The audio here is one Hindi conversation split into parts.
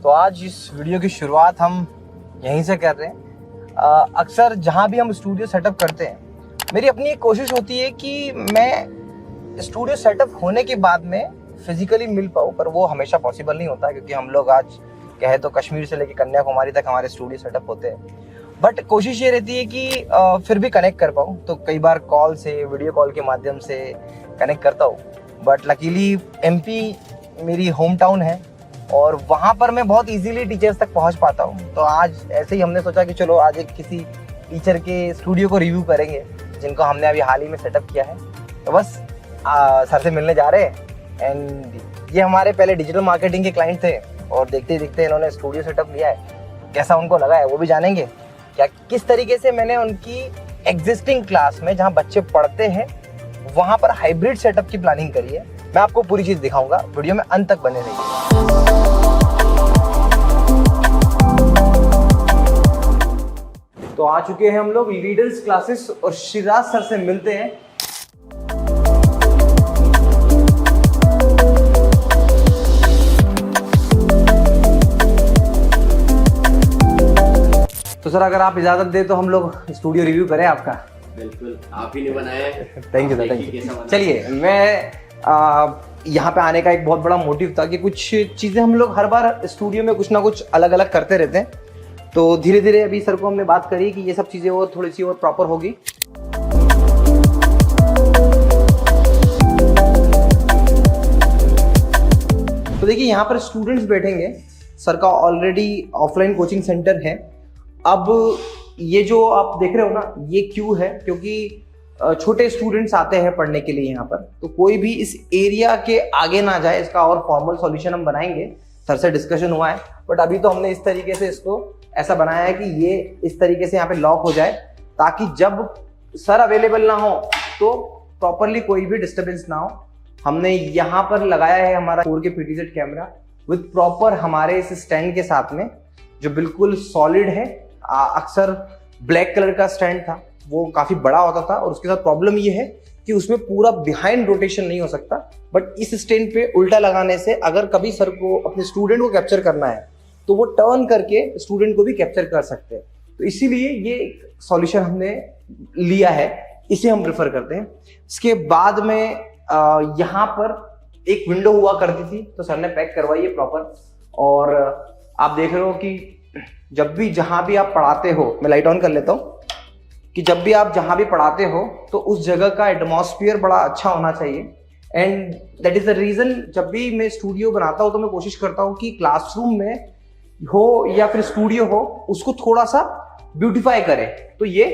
तो आज इस वीडियो की शुरुआत हम यहीं से कर रहे हैं। अक्सर जहाँ भी हम स्टूडियो सेटअप करते हैं, मेरी अपनी एक कोशिश होती है कि मैं स्टूडियो सेटअप होने के बाद में फिजिकली मिल पाऊँ, पर वो हमेशा पॉसिबल नहीं होता क्योंकि हम लोग आज कहे तो कश्मीर से लेकर कन्याकुमारी तक हमारे स्टूडियो सेटअप होते हैं। बट कोशिश ये रहती है कि फिर भी कनेक्ट कर पाऊँ, तो कई बार कॉल से, वीडियो कॉल के माध्यम से कनेक्ट करता हूँ। बट लकीली एमपी मेरी होम टाउन है और वहाँ पर मैं बहुत इजीली टीचर्स तक पहुँच पाता हूँ। तो आज ऐसे ही हमने सोचा कि चलो आज एक किसी टीचर के स्टूडियो को रिव्यू करेंगे जिनको हमने अभी हाल ही में सेटअप किया है। तो बस सर से मिलने जा रहे हैं। एंड ये हमारे पहले डिजिटल मार्केटिंग के क्लाइंट थे और देखते ही देखते इन्होंने स्टूडियो सेटअप लिया है। कैसा उनको लगा है वो भी जानेंगे, क्या किस तरीके से मैंने उनकी एग्जिस्टिंग क्लास में जहाँ बच्चे पढ़ते हैं वहाँ पर हाइब्रिड सेटअप की प्लानिंग करी है। मैं आपको पूरी चीज़ दिखाऊंगा, वीडियो में अंत तक बने रहिए। तो आ चुके हैं हम लोग लीडर्स क्लासेस और शिराज सर से मिलते हैं। तो सर अगर आप इजाजत दे तो हम लोग स्टूडियो रिव्यू करें आपका। बिल्कुल, आप ही ने बनाया है। Thank you sir, thank you. चलिए, मैं यहाँ पे आने का एक बहुत बड़ा मोटिव था कि कुछ चीज़ें हम लोग हर बार स्टूडियो में कुछ ना कुछ अलग अलग करते रहते हैं। तो धीरे धीरे अभी सर को हमने बात करी कि ये सब चीज़ें और थोड़ी सी और प्रॉपर होगी। तो देखिए यहाँ पर स्टूडेंट्स बैठेंगे। सर का ऑलरेडी ऑफलाइन कोचिंग सेंटर है। अब ये जो आप देख रहे हो ना, ये क्यों है, क्योंकि छोटे स्टूडेंट्स आते हैं पढ़ने के लिए यहाँ पर। तो कोई भी इस एरिया के आगे ना जाए, इसका और फॉर्मल सॉल्यूशन हम बनाएंगे। सर से डिस्कशन हुआ है, बट अभी तो हमने इस तरीके से इसको ऐसा बनाया है कि ये इस तरीके से यहाँ पे लॉक हो जाए, ताकि जब सर अवेलेबल ना हो तो प्रॉपरली कोई भी डिस्टर्बेंस ना हो। हमने यहाँ पर लगाया है हमारा 4K PTZ camera with proper हमारे इस स्टैंड के साथ में, जो बिल्कुल सॉलिड है। अक्सर ब्लैक कलर का स्टैंड था, वो काफी बड़ा होता था और उसके साथ प्रॉब्लम ये है कि उसमें पूरा बिहाइंड रोटेशन नहीं हो सकता। बट इस स्टैंड पे उल्टा लगाने से अगर कभी सर को अपने स्टूडेंट को कैप्चर करना है तो वो टर्न करके स्टूडेंट को भी कैप्चर कर सकते हैं। तो इसीलिए ये एक सॉल्यूशन हमने लिया है, इसे हम प्रेफर करते हैं। इसके बाद में यहाँ पर एक विंडो हुआ करती थी, तो सर ने पैक करवाई है प्रॉपर। और आप देख रहे हो कि जब भी जहां भी आप पढ़ाते हो, मैं लाइट ऑन कर लेता हूं, कि जब भी आप जहां भी पढ़ाते हो तो उस जगह का एटमॉस्फेयर बड़ा अच्छा होना चाहिए। And that is the reason, जब भी मैं स्टूडियो बनाता हूं तो मैं कोशिश करता हूं कि क्लासरूम में हो या फिर स्टूडियो हो, उसको थोड़ा सा ब्यूटिफाई करें। तो ये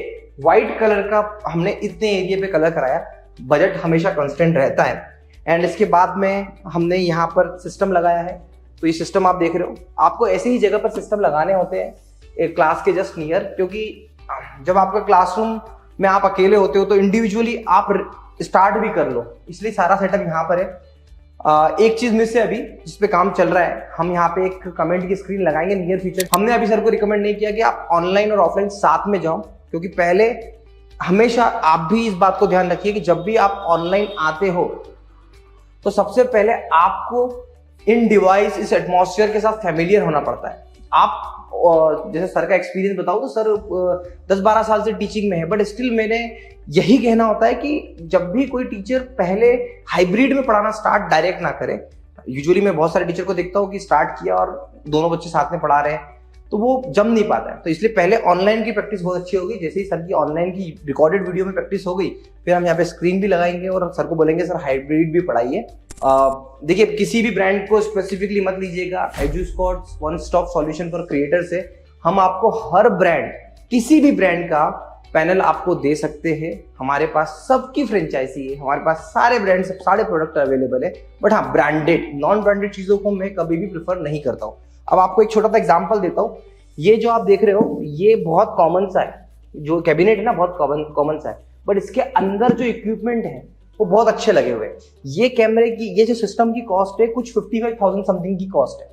व्हाइट कलर का हमने इतने एरिया पे कलर कराया। बजट हमेशा कांस्टेंट रहता है। एंड इसके बाद में हमने यहाँ पर सिस्टम लगाया है। तो ये सिस्टम आप देख रहे हो, आपको ऐसे ही जगह पर सिस्टम लगाने होते हैं एक क्लास के जस्ट नियर, क्योंकि जब आपका क्लासरूम में आप अकेले होते हो तो इंडिविजुअली आप स्टार्ट भी कर लो, इसलिए सारा सेटअप यहाँ पर है। एक चीज मिस है अभी, जिस पे काम चल रहा है, हम यहाँ पे एक कमेंट की स्क्रीन लगाएंगे नियर फ्यूचर। हमने अभी सर को रिकमेंड नहीं किया कि आप ऑनलाइन और ऑफलाइन साथ में जाओ, क्योंकि पहले हमेशा आप भी इस बात को ध्यान रखिए कि जब भी आप ऑनलाइन आते हो तो सबसे पहले आपको इन डिवाइस, इस एटमॉस्फेयर के साथ फैमिलियर होना पड़ता है। आप जैसे सर का एक्सपीरियंस बताऊं तो सर 10-12 साल से टीचिंग में है, बट स्टिल मैंने यही कहना होता है कि जब भी कोई टीचर पहले हाइब्रिड में पढ़ाना स्टार्ट डायरेक्ट ना करे। यूजुअली मैं बहुत सारे टीचर को देखता हूँ कि स्टार्ट किया और दोनों बच्चे साथ में पढ़ा रहे हैं, तो वो जम नहीं पाता है। तो इसलिए पहले ऑनलाइन की प्रैक्टिस बहुत अच्छी होगी। जैसे ही सर की ऑनलाइन की रिकॉर्डेड वीडियो में प्रैक्टिस हो गई, फिर हम यहाँ पे स्क्रीन भी लगाएंगे और सर को बोलेंगे सर हाइब्रिड भी पढ़ाइए। देखिए, किसी भी ब्रांड को स्पेसिफिकली मत लीजिएगा। Eduscorts one stop solution for creators है। हम आपको हर ब्रांड, किसी भी ब्रांड का पैनल आपको दे सकते हैं। हमारे पास सबकी फ्रेंचाइजी है, हमारे पास सारे ब्रांड, सारे प्रोडक्ट अवेलेबल है। बट हाँ, ब्रांडेड, नॉन ब्रांडेड चीजों को मैं कभी भी प्रेफर नहीं करता हूँ। अब आपको एक छोटा सा एग्जांपल देता हूँ। ये जो आप देख रहे हो, ये बहुत कॉमन सा है, जो कैबिनेट है ना, बहुत कॉमन सा है, बट इसके अंदर जो इक्विपमेंट है वो बहुत अच्छे लगे हुए हैं। ये कैमरे की, ये जो सिस्टम की कॉस्ट है कुछ 55,000 समथिंग की कॉस्ट है।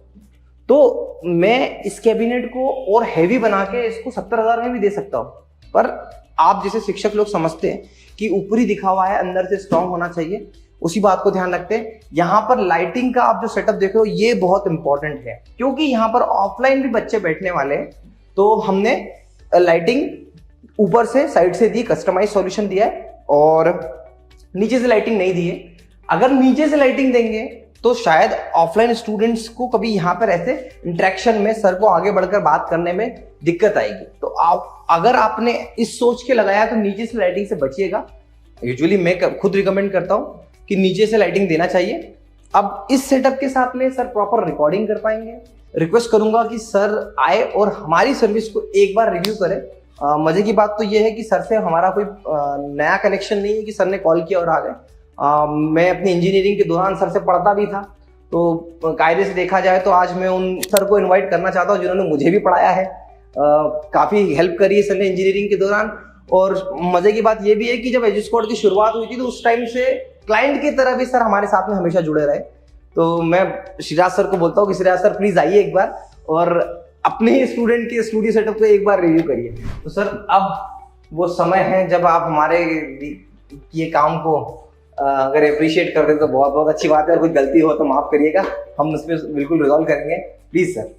तो मैं इस कैबिनेट को और हैवी बना के इसको 70,000 में भी दे सकता हूँ। पर आप जैसे शिक्षक लोग समझते हैं कि ऊपरी दिखावा है, अंदर से स्ट्रांग होना चाहिए। उसी बात को ध्यान रखते हैं। यहाँ पर लाइटिंग का आप जो सेटअप देख रहे हो ये बहुत इंपॉर्टेंट है, क्योंकि यहाँ पर ऑफलाइन भी बच्चे बैठने वाले हैं, तो हमने लाइटिंग ऊपर से साइड से दी, कस्टमाइज सॉल्यूशन दिया है, और नीचे से लाइटिंग नहीं दी है। अगर नीचे से लाइटिंग देंगे तो शायद ऑफलाइन स्टूडेंट्स को कभी यहाँ पर ऐसे इंटरेक्शन में सर को आगे बढ़कर बात करने में दिक्कत आएगी। तो अगर आपने इस सोच के लगाया तो नीचे से लाइटिंग से बचिएगा। यूजुअली मैं खुद रिकमेंड करता हूँ कि नीचे से लाइटिंग देना चाहिए। अब इस सेटअप के साथ में सर प्रॉपर रिकॉर्डिंग कर पाएंगे। रिक्वेस्ट करूंगा कि सर आए और हमारी सर्विस को एक बार रिव्यू करें। मजे की बात तो ये है कि सर से हमारा कोई नया कनेक्शन नहीं है कि सर ने कॉल किया और आ गए। मैं अपनी इंजीनियरिंग के दौरान सर से पढ़ता भी था, तो कायदे से देखा जाए तो आज मैं उन सर को इनवाइट करना चाहता हूँ जिन्होंने मुझे भी पढ़ाया है। काफ़ी हेल्प करी है सर ने इंजीनियरिंग के दौरान। और मजे की बात ये भी है कि जब एजुस्कॉर्ड की शुरुआत हुई थी तो उस टाइम से क्लाइंट की तरह भी सर हमारे साथ में हमेशा जुड़े रहे। तो मैं श्रीराज सर को बोलता हूँ कि श्रीराज सर प्लीज आइए एक बार और अपने ही स्टूडेंट के स्टूडियो सेटअप को एक बार रिव्यू करिए। तो सर अब वो समय है जब आप हमारे ये काम को अगर अप्रिशिएट कर दे तो बहुत बहुत अच्छी बात है। अगर कोई गलती हो तो माफ करिएगा, हम उसमें बिल्कुल रिजॉल्व करेंगे। Please sir.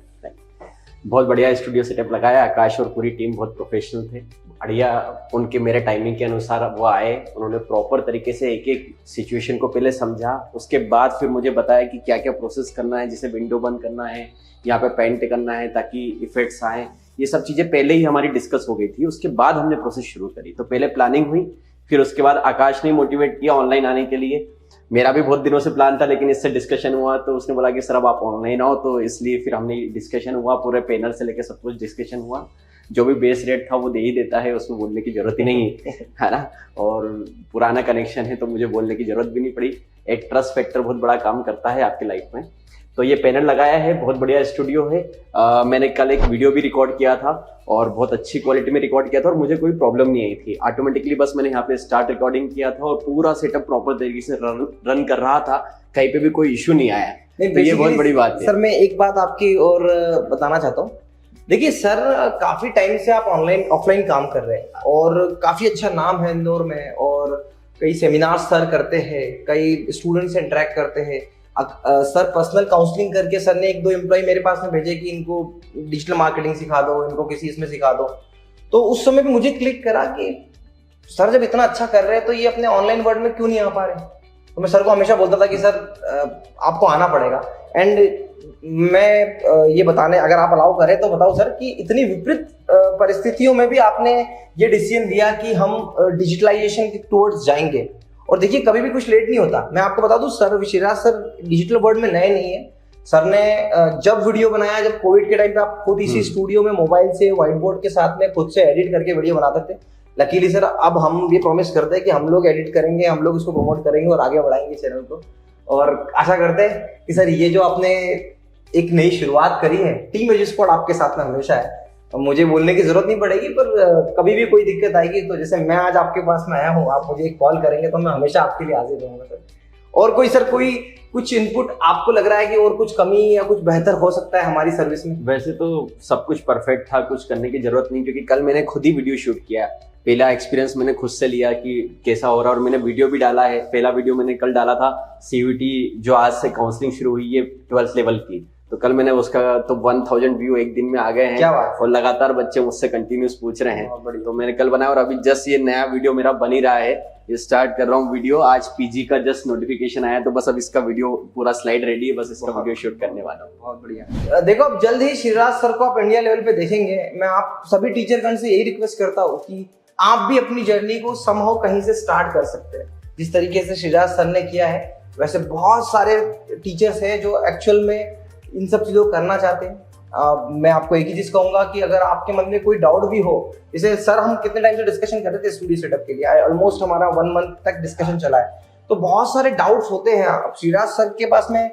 बहुत बढ़िया स्टूडियो सेटअप लगाया। आकाश और पूरी टीम बहुत प्रोफेशनल थे, बढ़िया। उनके मेरे टाइमिंग के अनुसार वो आए, उन्होंने प्रॉपर तरीके से एक एक सिचुएशन को पहले समझा, उसके बाद फिर मुझे बताया कि क्या क्या प्रोसेस करना है, जैसे विंडो बंद करना है, यहाँ पे पेंट करना है ताकि इफेक्ट्स आए। ये सब चीज़ें पहले ही हमारी डिस्कस हो गई थी। उसके बाद हमने प्रोसेस शुरू करी। तो पहले प्लानिंग हुई, फिर उसके बाद आकाश ने मोटिवेट किया ऑनलाइन आने के लिए। मेरा भी बहुत दिनों से प्लान था, लेकिन इससे डिस्कशन हुआ तो उसने बोला कि सर अब आप ऑनलाइन आओ, तो इसलिए फिर हमने डिस्कशन हुआ, पूरे पैनल से लेकर सब कुछ डिस्कशन हुआ। जो भी बेस रेट था वो दे ही देता है, उसमें बोलने की जरूरत ही नहीं है ना। और पुराना कनेक्शन है तो मुझे बोलने की जरूरत भी नहीं पड़ी। एक ट्रस्ट फैक्टर बहुत बड़ा काम करता है आपकी लाइफ में। तो ये पैनल लगाया है, बहुत बढ़िया स्टूडियो है। मैंने कल एक वीडियो भी रिकॉर्ड किया था और बहुत अच्छी क्वालिटी में रिकॉर्ड किया था और मुझे कोई प्रॉब्लम नहीं आई थी। ऑटोमेटिकली बस मैंने यहाँ पे स्टार्ट रिकॉर्डिंग किया था और पूरा सेटअप प्रॉपर तरीके से रन कर रहा था, कहीं पे भी कोई इश्यू नहीं आया। तो ये बहुत बड़ी बात है। सर मैं एक बात आपकी और बताना चाहता हूँ। देखिए सर, काफी टाइम से आप ऑनलाइन ऑफलाइन काम कर रहे हैं और काफी अच्छा नाम है इंदौर में, और कई सेमिनार सर करते हैं, कई स्टूडेंट से इंटरेक्ट करते हैं। सर पर्सनल काउंसलिंग करके सर ने 1-2 एम्प्लॉय मेरे पास में भेजे कि इनको डिजिटल मार्केटिंग सिखा दो, इनको किसी इसमें सिखा दो। तो उस समय भी मुझे क्लिक करा कि सर जब इतना अच्छा कर रहे हैं तो ये अपने ऑनलाइन वर्ल्ड में क्यों नहीं आ पा रहे। तो मैं सर को हमेशा बोलता था कि सर आपको आना पड़ेगा। एंड मैं ये बताने, अगर आप अलाउ करें तो बताओ सर कि इतनी विपरीत परिस्थितियों में भी आपने ये डिसीजन लिया कि हम डिजिटलाइजेशन के टुवर्ड्स जाएंगे। और देखिए कभी भी कुछ लेट नहीं होता। मैं आपको बता दूं sir, Shriraj sir digital world में नए नहीं है। सर ने जब वीडियो बनाया, जब कोविड के टाइम पे आप खुद इसी स्टूडियो में मोबाइल से व्हाइट बोर्ड के साथ में खुद से एडिट करके वीडियो बनाते थे। लकीली सर अब हम ये प्रॉमिस करते हैं कि हम लोग एडिट करेंगे, हम लोग इसको प्रमोट करेंगे और आगे बढ़ाएंगे चैनल को। और आशा करते हैं कि सर ये जो आपने एक नई शुरुआत करी है, टीम एजुस्कॉर्ड आपके साथ में हमेशा है। मुझे बोलने की जरूरत नहीं पड़ेगी, पर कभी भी कोई दिक्कत आएगी तो जैसे मैं आज आपके पास में आया हूँ, आप मुझे एक कॉल करेंगे तो मैं हमेशा आपके लिए हाजिर रहूंगा सर। और कोई सर कोई कुछ इनपुट आपको लग रहा है कि और कुछ कमी या कुछ बेहतर हो सकता है हमारी सर्विस में? वैसे तो सब कुछ परफेक्ट था, कुछ करने की जरूरत नहीं, क्योंकि कल मैंने खुद ही वीडियो शूट किया। पहला एक्सपीरियंस मैंने खुद से लिया कि कैसा हो रहा है, और मैंने वीडियो भी डाला है। पहला वीडियो मैंने कल डाला था CUET जो आज से काउंसलिंग शुरू हुई है 12th लेवल की, तो कल मैंने उसका तो 1000 व्यू एक दिन में आ गए हैं। और लगातार बच्चे मुझसे कंटिन्यूस पूछ रहे हैं, तो मैंने कल बनाया। और अभी जस्ट ये नया वीडियो मेरा बन ही रहा है, ये स्टार्ट कर रहा हूँ वीडियो। आज PG का जस्ट नोटिफिकेशन आया, तो बस अब इसका वीडियो पूरा स्लाइड रेडी है, बस इसका वीडियो शूट करने वाला हूँ। बहुत बढ़िया। देखो अब जल्द ही श्रीराज सर को आप इंडिया लेवल पे देखेंगे। मैं आप सभी टीचरगण से यही रिक्वेस्ट करता हूँ कि आप भी अपनी जर्नी को समहाउ कहीं से स्टार्ट कर सकते हैं। जिस तरीके से श्रीराज सर ने किया है, वैसे बहुत सारे टीचर्स हैं जो एक्चुअल में इन सब चीज़ों को करना चाहते हैं। मैं आपको एक ही चीज़ कहूँगा कि अगर आपके मन में कोई डाउट भी हो, जैसे सर हम कितने टाइम से डिस्कशन कर रहे थे स्टूडियो सेटअप के लिए, ऑलमोस्ट हमारा 1 मंथ तक डिस्कशन चला है, तो बहुत सारे डाउट्स होते हैं। अब श्रीराज सर के पास में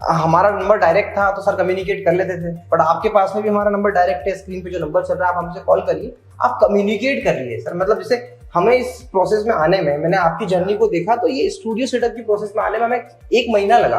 हमारा नंबर डायरेक्ट था तो सर कम्युनिकेट कर लेते थे, बट आपके पास में भी हमारा नंबर डायरेक्ट है, स्क्रीन पे जो नंबर चल रहा है आप हमसे कॉल करिए, आप कम्युनिकेट करिए सर। मतलब जैसे हमें इस प्रोसेस में आने में, मैंने आपकी जर्नी को देखा तो ये स्टूडियो सेटअप की प्रोसेस में आने में हमें 1 महीना लगा।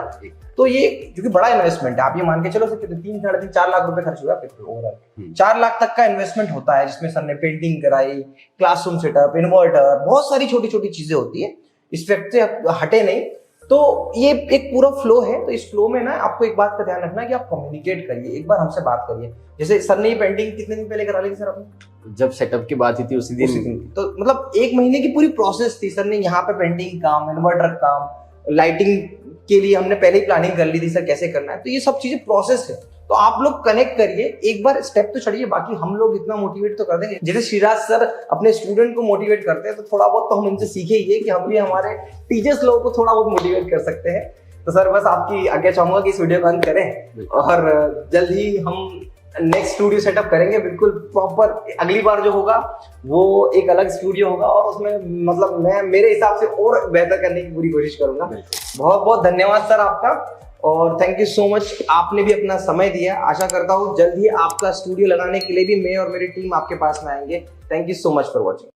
तो ये क्योंकि बड़ा इन्वेस्टमेंट है, आप ये मान के चलो सर 3-4 लाख रुपए खर्च हुआ ओवरऑल। 4 लाख तक का इन्वेस्टमेंट होता है, जिसमें सर ने पेंटिंग कराई, क्लासरूम सेटअप, इन्वर्टर, बहुत सारी छोटी छोटी चीजें होती है। इस फैक्ट से हटे नहीं तो ये एक पूरा फ्लो है, तो इस फ्लो में ना आपको एक बात का ध्यान रखना कि आप कम्युनिकेट करिए, एक बार हमसे बात करिए। जैसे सर ने ये पेंटिंग कितने दिन पहले करा ली थी सर आपने? जब सेटअप की बात हुई थी उसी दिन। तो मतलब 1 महीने की पूरी प्रोसेस थी। सर ने यहाँ पे पेंटिंग काम, इन्वर्टर काम, लाइटिंग के लिए हमने पहले ही प्लानिंग कर ली थी सर कैसे करना है। तो ये सब चीजें प्रोसेस है, तो आप लोग कनेक्ट करिए, एक बार स्टेप तो चढ़िए, बाकी हम लोग इतना मोटिवेट तो कर देंगे। जैसे श्रीराज सर अपने स्टूडेंट को मोटिवेट करते हैं, तो थोड़ा बहुत तो हम इनसे सीखे ही है कि हम भी हमारे टीचर्स लोगों को थोड़ा बहुत मोटिवेट कर सकते हैं। तो सर बस आपकी आज्ञा चाहूंगा कि इस वीडियो को अंत करें और जल्द ही हम नेक्स्ट स्टूडियो सेटअप करेंगे, बिल्कुल प्रॉपर। अगली बार जो होगा वो एक अलग स्टूडियो होगा और उसमें मतलब मैं मेरे हिसाब से और बेहतर करने की पूरी कोशिश करूंगा। बहुत बहुत धन्यवाद सर आपका, और थैंक यू सो मच, आपने भी अपना समय दिया। आशा करता हूँ जल्द ही आपका स्टूडियो लगाने के लिए भी मैं और मेरी टीम आपके पास में आएंगे। Thank you so much for watching.